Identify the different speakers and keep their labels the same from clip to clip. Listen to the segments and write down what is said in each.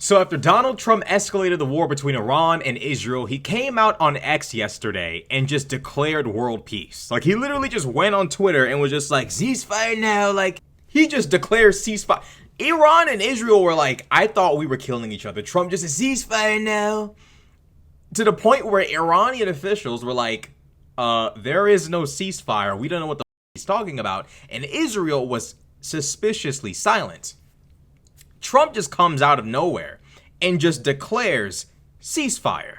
Speaker 1: So after Donald Trump escalated the war between Iran and Israel, he came out on X yesterday and just declared world peace. Like, he literally just went on Twitter and was just like, ceasefire now. Like, he just declared ceasefire. Iran and Israel were like, I thought we were killing each other. Trump just said, ceasefire now. To the point where Iranian officials were like, there is no ceasefire. We don't know what the he's talking about. And Israel was suspiciously silent. Trump just comes out of nowhere and just declares ceasefire.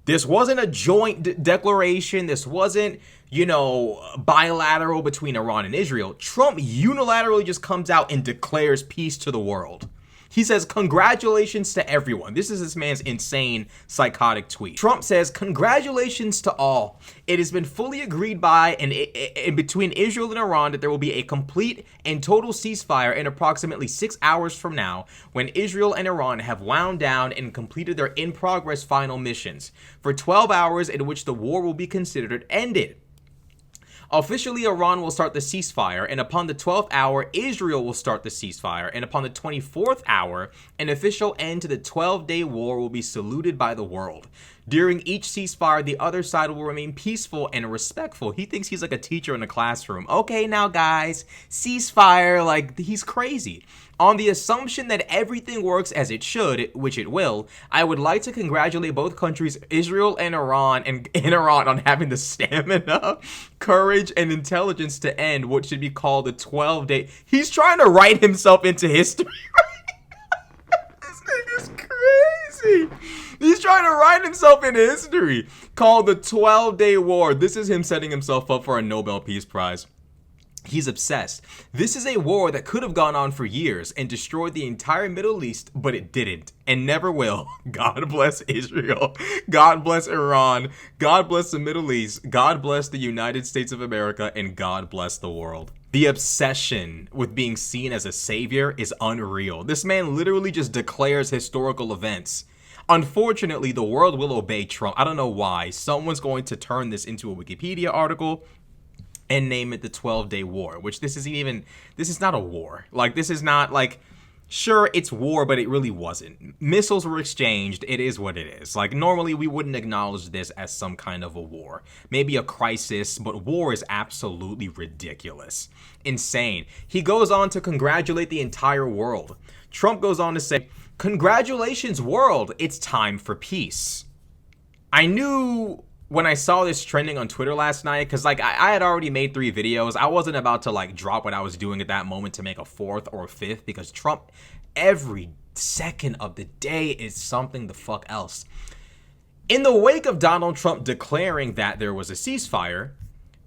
Speaker 1: This wasn't a joint declaration. This wasn't, bilateral between Iran and Israel. Trump unilaterally just comes out and declares peace to the world. He says, congratulations to everyone. This is this man's insane, psychotic tweet. Trump says, congratulations to all. It has been fully agreed by and between Israel and Iran that there will be a complete and total ceasefire in approximately 6 hours from now when Israel and Iran have wound down and completed their in-progress final missions for 12 hours in which the war will be considered ended. Officially, Iran will start the ceasefire, and upon the 12th hour, Israel will start the ceasefire, and upon the 24th hour, an official end to the 12-day war will be saluted by the world. During each ceasefire, the other side will remain peaceful and respectful. He thinks he's like a teacher in a classroom. Okay, now guys, ceasefire, like, he's crazy. On the assumption that everything works as it should, which it will, I would like to congratulate both countries, Israel and Iran, on having the stamina, courage, and intelligence to end what should be called the 12-day. He's trying to write himself into history. This thing is crazy. He's trying to write himself into history, called the 12-day war. This is him setting himself up for a Nobel Peace Prize. He's obsessed. This is a war that could have gone on for years and destroyed the entire Middle East, but it didn't and never will. God bless Israel. God bless Iran. God bless the Middle East. God bless the United States of America, and God bless the world. The obsession with being seen as a savior is unreal. This man literally just declares historical events. Unfortunately, the world will obey Trump. I don't know why. Someone's going to turn this into a Wikipedia article and name it the 12-day war, which this is not a war. Like, this is not like, sure, it's war, but it really wasn't. Missiles were exchanged. It is what it is. Like, normally we wouldn't acknowledge this as some kind of a war. Maybe a crisis, but war is absolutely ridiculous. Insane. He goes on to congratulate the entire world. Trump goes on to say, congratulations, world. It's time for peace. I knew when I saw this trending on Twitter last night, because like I had already made 3 videos. I wasn't about to like drop what I was doing at that moment to make a 4th or a 5th, because Trump, every second of the day is something the fuck else. In the wake of Donald Trump declaring that there was a ceasefire,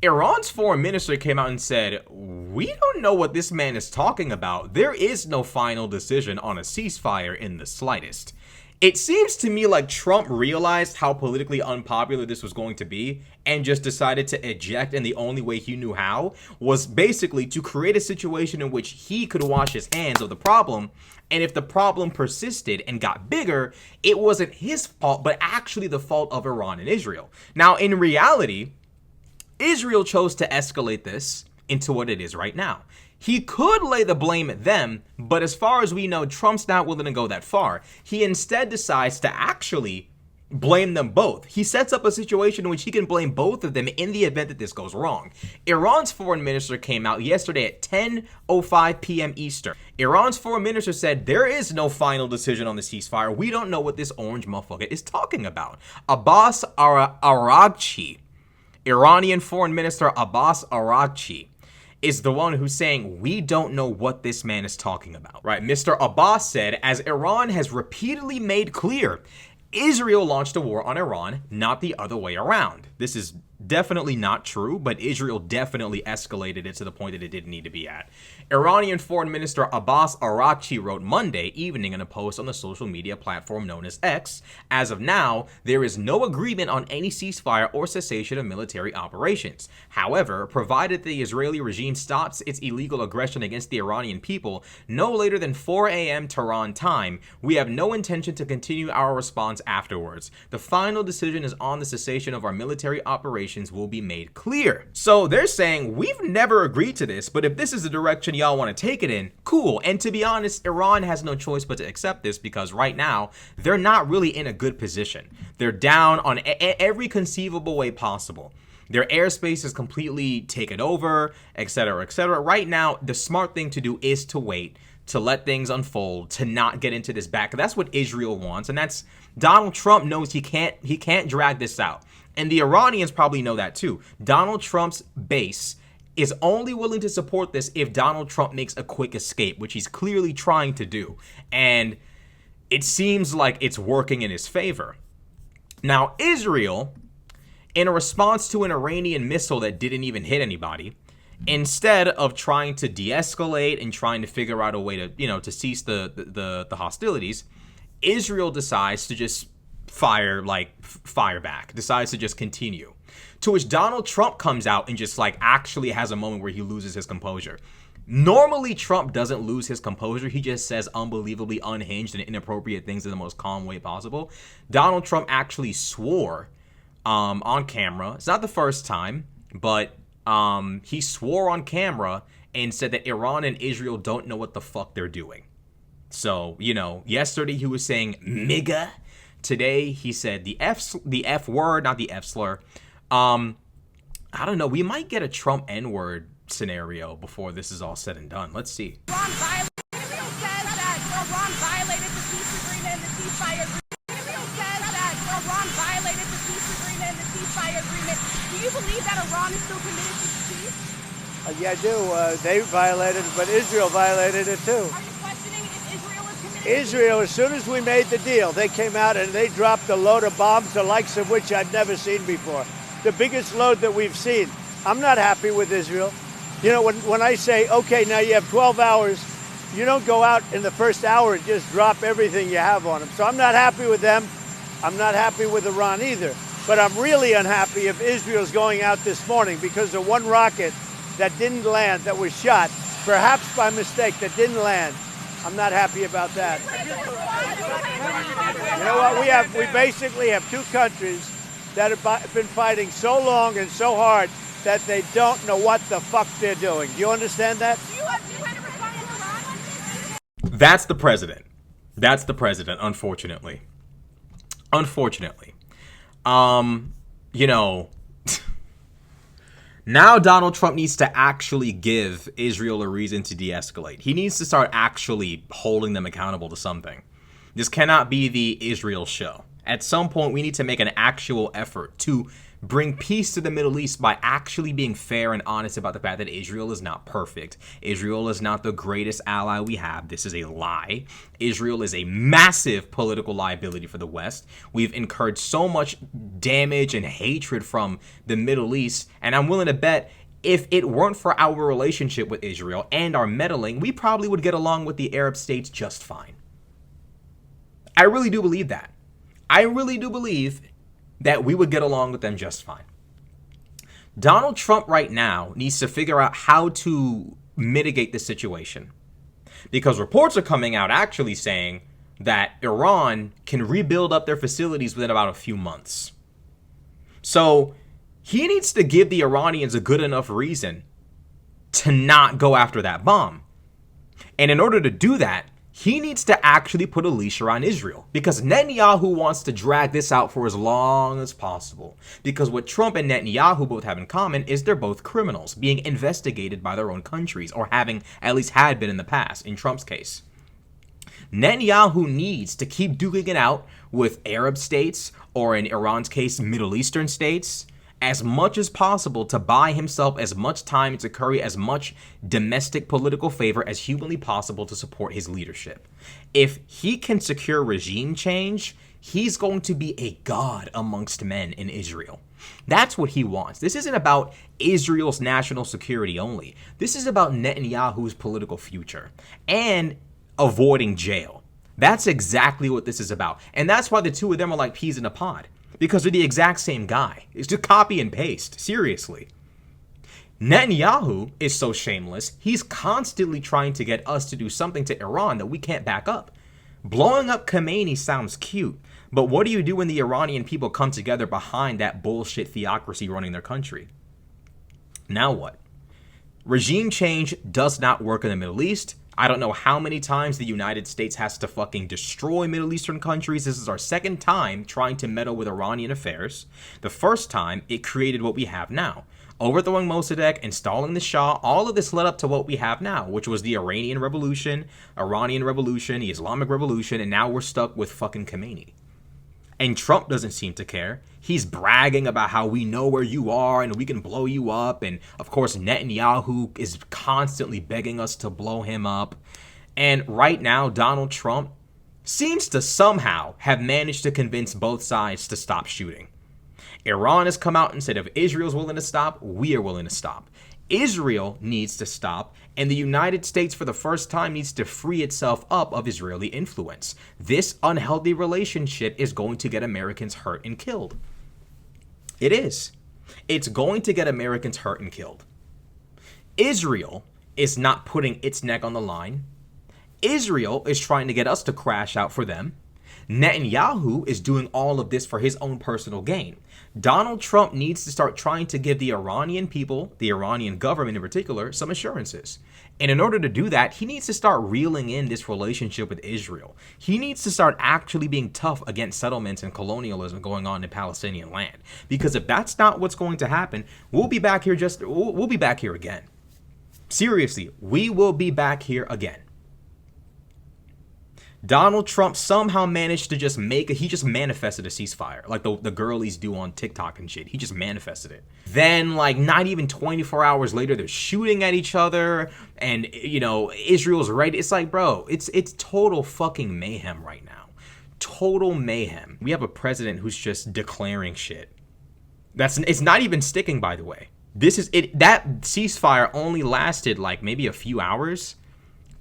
Speaker 1: Iran's foreign minister came out and said, we don't know what this man is talking about. There is no final decision on a ceasefire in the slightest. It seems to me like Trump realized how politically unpopular this was going to be and just decided to eject, and the only way he knew how was basically to create a situation in which he could wash his hands of the problem, and if the problem persisted and got bigger, it wasn't his fault, but actually the fault of Iran and Israel. Now, in reality, Israel chose to escalate this into what it is right now. He could lay the blame at them, but as far as we know, Trump's not willing to go that far. He instead decides to actually blame them both. He sets up a situation in which he can blame both of them in the event that this goes wrong. Iran's foreign minister came out yesterday at 10:05 p.m. Eastern. Iran's foreign minister said there is no final decision on the ceasefire. We don't know what this orange motherfucker is talking about. Abbas Araghchi, Iranian foreign minister Abbas Araghchi, is the one who's saying, we don't know what this man is talking about, right? Mr. Abbas said, as Iran has repeatedly made clear, Israel launched a war on Iran, not the other way around. This is definitely not true, but Israel definitely escalated it to the point that it didn't need to be at. Iranian Foreign Minister Abbas Araghchi wrote Monday evening in a post on the social media platform known as X, as of now, there is no agreement on any ceasefire or cessation of military operations. However, provided the Israeli regime stops its illegal aggression against the Iranian people no later than 4 a.m. Tehran time, we have no intention to continue our response afterwards. The final decision is on the cessation of our military operations operations will be made clear. So they're saying, we've never agreed to this, but if this is the direction y'all want to take it in, cool. And to be honest, Iran has no choice but to accept this, because right now, they're not really in a good position. They're down on every conceivable way possible. Their airspace is completely taken over, etc., etc. Right now, the smart thing to do is to wait, to let things unfold, to not get into this back. That's what Israel wants, and that's Donald Trump knows he can't drag this out. And the Iranians probably know that too. Donald Trump's base is only willing to support this if Donald Trump makes a quick escape, which he's clearly trying to do. And it seems like it's working in his favor. Now, Israel, in a response to an Iranian missile that didn't even hit anybody, instead of trying to de-escalate and trying to figure out a way to, to cease the hostilities, Israel decides to just fire back, decides to just continue. To which Donald Trump comes out and just actually has a moment where he loses his composure. Normally, Trump doesn't lose his composure. He just says unbelievably unhinged and inappropriate things in the most calm way possible. Donald Trump actually swore on camera. It's not the first time, but he swore on camera and said that Iran and Israel don't know what the fuck they're doing. So, yesterday he was saying MIGA. Today he said the F word, not the F slur. I don't know. We might get a Trump N-word scenario before this is all said and done. Let's see.
Speaker 2: Israel says that Iran violated the peace agreement and the ceasefire agreement. Israel says that Iran violated the peace agreement and the ceasefire agreement. Do you believe that Iran is still committed to peace?
Speaker 3: Yeah, I do. They violated it, but Israel violated it too.
Speaker 2: Are you questioning if Israel is committed?
Speaker 3: Israel, as soon as we made the deal, they came out and they dropped a load of bombs, the likes of which I've never seen before. The biggest load that we've seen. I'm not happy with Israel. When I say, okay, now you have 12 hours, you don't go out in the first hour and just drop everything you have on them. So I'm not happy with them. I'm not happy with Iran either. But I'm really unhappy if Israel's going out this morning because of one rocket that didn't land, that was shot, perhaps by mistake, that didn't land. I'm not happy about that. You know what? We basically have two countries that have been fighting so long and so hard that they don't know what the fuck they're doing. Do you understand that?
Speaker 1: That's the president. That's the president, unfortunately. Unfortunately. Now Donald Trump needs to actually give Israel a reason to de-escalate. He needs to start actually holding them accountable to something. This cannot be the Israel show. At some point, we need to make an actual effort to bring peace to the Middle East by actually being fair and honest about the fact that Israel is not perfect. Israel is not the greatest ally we have. This is a lie. Israel is a massive political liability for the West. We've incurred so much damage and hatred from the Middle East, and I'm willing to bet if it weren't for our relationship with Israel and our meddling, we probably would get along with the Arab states just fine. I really do believe that. I really do believe that we would get along with them just fine. Donald Trump right now needs to figure out how to mitigate this situation, because reports are coming out actually saying that Iran can rebuild up their facilities within about a few months. So he needs to give the Iranians a good enough reason to not go after that bomb. And in order to do that, he needs to actually put a leash around Israel, because Netanyahu wants to drag this out for as long as possible. Because what Trump and Netanyahu both have in common is they're both criminals being investigated by their own countries, or having at least had been in the past, in Trump's case. Netanyahu needs to keep duking it out with Arab states, or in Iran's case, Middle Eastern states, as much as possible to buy himself as much time to curry as much domestic political favor as humanly possible to support his leadership. If he can secure regime change, he's going to be a god amongst men in Israel. That's what he wants. This isn't about Israel's national security only. This is about Netanyahu's political future and avoiding jail. That's exactly what this is about. And that's why the two of them are like peas in a pod. Because they're the exact same guy. It's just copy and paste. Seriously. Netanyahu is so shameless, he's constantly trying to get us to do something to Iran that we can't back up. Blowing up Khomeini sounds cute, But what do you do when the Iranian people come together behind that bullshit theocracy running their country? Now what? Regime change does not work in the Middle East. I don't know how many times the United States has to fucking destroy Middle Eastern countries. This is our second time trying to meddle with Iranian affairs. The first time, it created what we have now. Overthrowing Mossadegh, installing the Shah, all of this led up to what we have now, which was the Iranian Revolution, the Islamic Revolution, and now we're stuck with fucking Khomeini. And Trump doesn't seem to care. He's bragging about how we know where you are and we can blow you up. And of course, Netanyahu is constantly begging us to blow him up. And right now, Donald Trump seems to somehow have managed to convince both sides to stop shooting. Iran has come out and said if Israel's willing to stop, we are willing to stop. Israel needs to stop, and the United States for the first time needs to free itself up of Israeli influence. This unhealthy relationship is going to get Americans hurt and killed. It is. It's going to get Americans hurt and killed. Israel is not putting its neck on the line. Israel is trying to get us to crash out for them. Netanyahu is doing all of this for his own personal gain. Donald Trump needs to start trying to give the Iranian people, the Iranian government in particular, some assurances. And in order to do that, he needs to start reeling in this relationship with Israel. He needs to start actually being tough against settlements and colonialism going on in Palestinian land. Because if that's not what's going to happen, we'll be back here again. Seriously, we will be back here again. Donald Trump somehow managed to he just manifested a ceasefire, like the girlies do on TikTok and shit. He just manifested it. Then, like, not even 24 hours later, they're shooting at each other, and, you know, Israel's ready. It's like, bro, it's total fucking mayhem right now. Total mayhem. We have a president who's just declaring shit. It's not even sticking, by the way. That ceasefire only lasted, like, maybe a few hours.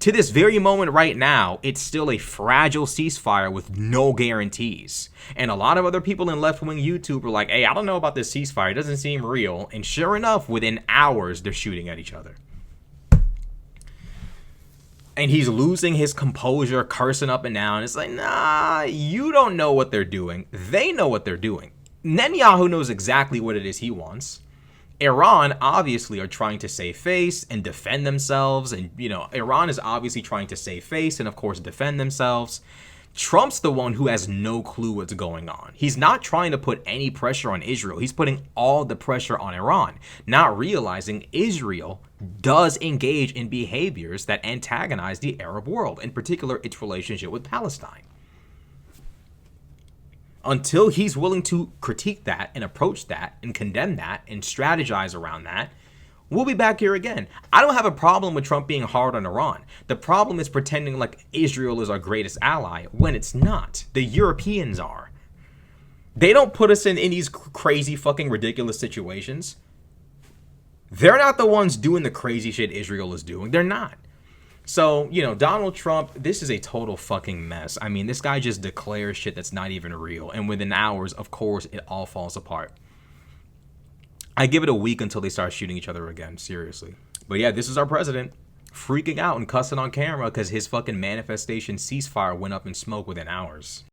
Speaker 1: To this very moment right now, it's still a fragile ceasefire with no guarantees. And a lot of other people in left-wing YouTube are like, hey, I don't know about this ceasefire. It doesn't seem real. And sure enough, within hours, they're shooting at each other. And he's losing his composure, cursing up and down. It's like, nah, you don't know what they're doing. They know what they're doing. Netanyahu knows exactly what it is he wants. Iran obviously are trying to save face and defend themselves. And, you know, Iran is obviously trying to save face and, of course, defend themselves. Trump's the one who has no clue what's going on. He's not trying to put any pressure on Israel. He's putting all the pressure on Iran, not realizing Israel does engage in behaviors that antagonize the Arab world, in particular its relationship with Palestine. Until he's willing to critique that and approach that and condemn that and strategize around that, we'll be back here again. I don't have a problem with Trump being hard on Iran. The problem is pretending like Israel is our greatest ally when it's not. The Europeans are. They don't put us in these crazy fucking ridiculous situations. They're not the ones doing the crazy shit Israel is doing. They're not. So, you know, Donald Trump, this is a total fucking mess. I mean, this guy just declares shit that's not even real. And within hours, of course, it all falls apart. I give it a week until they start shooting each other again, seriously. But yeah, this is our president freaking out and cussing on camera because his fucking manifestation ceasefire went up in smoke within hours.